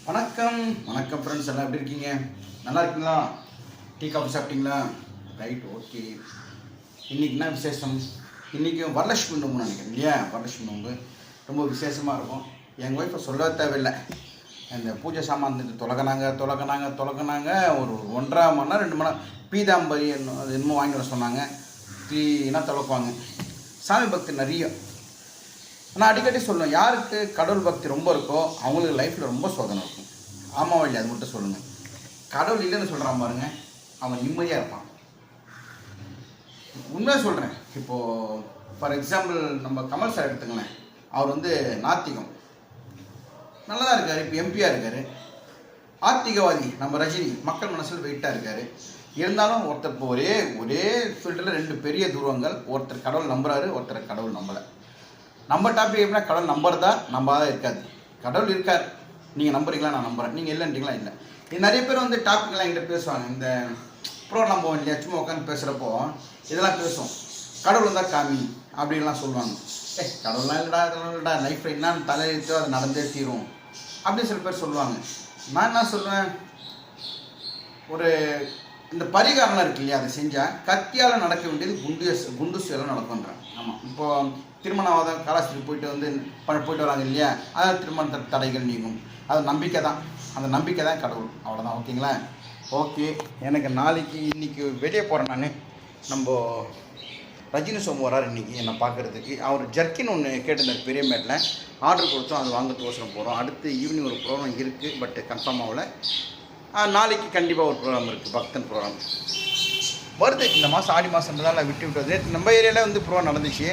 வணக்கம் வணக்கம் ஃப்ரெண்ட்ஸ், எல்லாம் எப்படி இருக்கீங்க? நல்லா இருக்கீங்களா? டீ காஃபி சாப்பிட்டீங்களா? Right, okay. இன்றைக்கி என்ன விசேஷம்? இன்றைக்கி வரலட்சுமி நோம்புன்னு நினைக்கிறேன் இல்லையா? வரலட்சுமி நோம்பு ரொம்ப விசேஷமாக இருக்கும். எங்கள் ஒய்ஃபை சொல்ல தேவையில்லை. இந்த பூஜை சாமான் தொலக்கினாங்க ஒரு 1.5 மணி நேரம் 2 மணி நேரம் பீதாம்பரி அது என்னமோ வாங்கி வர சொன்னாங்க. க்ளீனாக தொலக்குவாங்க. சாமி பக்தி நிறைய. நான் அடிக்கடி சொல்லுவேன், யாருக்கு கடவுள் பக்தி ரொம்ப இருக்கோ அவங்களுக்கு லைஃப்பில் ரொம்ப சோதனை இருக்கும். ஆமாவா இல்லையா? அது மட்டும் சொல்லுங்கள். கடவுள் இல்லைன்னு சொல்கிறான் பாருங்க, அவன் நிம்மதியாக இருப்பான். உண்மையாக சொல்கிறேன். இப்போது ஃபார் எக்ஸாம்பிள் நம்ம கமல் சார் எடுத்துங்களேன். அவர் நாத்திகம் நல்லா தான் இருக்கார். இப்போ எம்பியாக இருக்கார். ஆத்திகவாதி நம்ம ரஜினி மக்கள் மனசில் வெயிட்டாக இருக்கார். இருந்தாலும் ஒருத்தர் இப்போ ஒரே ஃபீல்டில் 2 பெரிய துருவங்கள். ஒருத்தர் கடவுள் நம்புகிறாரு, ஒருத்தர் கடவுள் நம்பலை. நம்ம டாபிக் எப்படின்னா, கடவுள் நம்புறதா நம்பாதான் இருக்காது. கடவுள் இருக்கார், நீங்கள் நம்புறீங்களா? நான் நம்புகிறேன். நீங்கள் இல்லைன்றீங்களா? இல்லை. இது நிறைய பேர் டாபிக்லாம் என்கிட்ட பேசுவாங்க. இந்த ப்ரோக்ராம் போவோம் இல்லையா, சும்மா உட்காந்து பேசுகிறப்போ இதெல்லாம் பேசுவோம். கடவுள் இருந்தால் காமி அப்படின்லாம் சொல்லுவாங்க. கடவுள்லாம் இல்லைடா லைஃப்பில் என்னன்னு தலையெழுத்தோ அது நடந்தே தீரும் அப்படின்னு சில பேர் சொல்லுவாங்க. நான் என்ன சொல்லுவேன், இந்த பரிகாரம்லாம் இருக்கு இல்லையா, அதை செஞ்சால் கத்தியால் நடக்க வேண்டியது குண்டுசியால் நடக்கும்ன்றேன். ஆமாம், இப்போது திருமணவாதம் கலாச்சாரத்துக்கு போயிட்டு வராங்க இல்லையா, அதான் திருமண தடைகள் நீங்கும். அது நம்பிக்கை தான். அந்த நம்பிக்கை தான் கடவுள். அவ்வளோதான். ஓகேங்களா? ஓகே. எனக்கு இன்றைக்கி வெளியே போகிறேன். நம்ம ரஜினி சோமு வரார் இன்றைக்கி என்னை பார்க்குறதுக்கு. அவர் ஜர்க்கின் ஒன்று கேட்டிருந்தார் பெரியமேட்டில். ஆர்டர் கொடுத்தோம், அது வாங்கிறதுக்கோசரம் போகிறோம். அடுத்து ஈவினிங் ஒரு ப்ரோக்ராம் இருக்குது, பட் கன்ஃபார்ம் ஆகலை. நாளைக்கு கண்டிப்பாக ஒரு ப்ரோக்ராம் இருக்குது, பக்தன் ப்ரோக்ராம் வருது. இந்த மாதம் ஆடி மாதம்ன்றதால விட்டு நம்ம ஏரியாவில் ப்ரோக்ராம் நடந்துச்சு.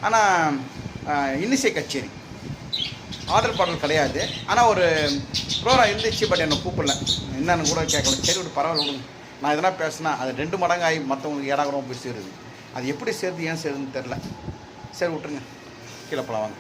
ஆனால் இன்னிசை கச்சேரி ஆர்டர் பாடல் கிடையாது. ஆனால் ஒரு ப்ரோக்ராம் இருந்துச்சு, பட் என்னை கூப்பிடல. என்னன்னு கூட கேட்கல. சரி விட்டு பரவாயில்ல விடுங்க. நான் எதனா பேசினா அது 2 மடங்கு ஆகி மற்றவங்களுக்கு ஏடாகிறோம் போய் சேருது. அது எப்படி சேருது, ஏன் சேருதுன்னு தெரில. சரி விட்டுருங்க, கீழே போகலாம் வாங்க.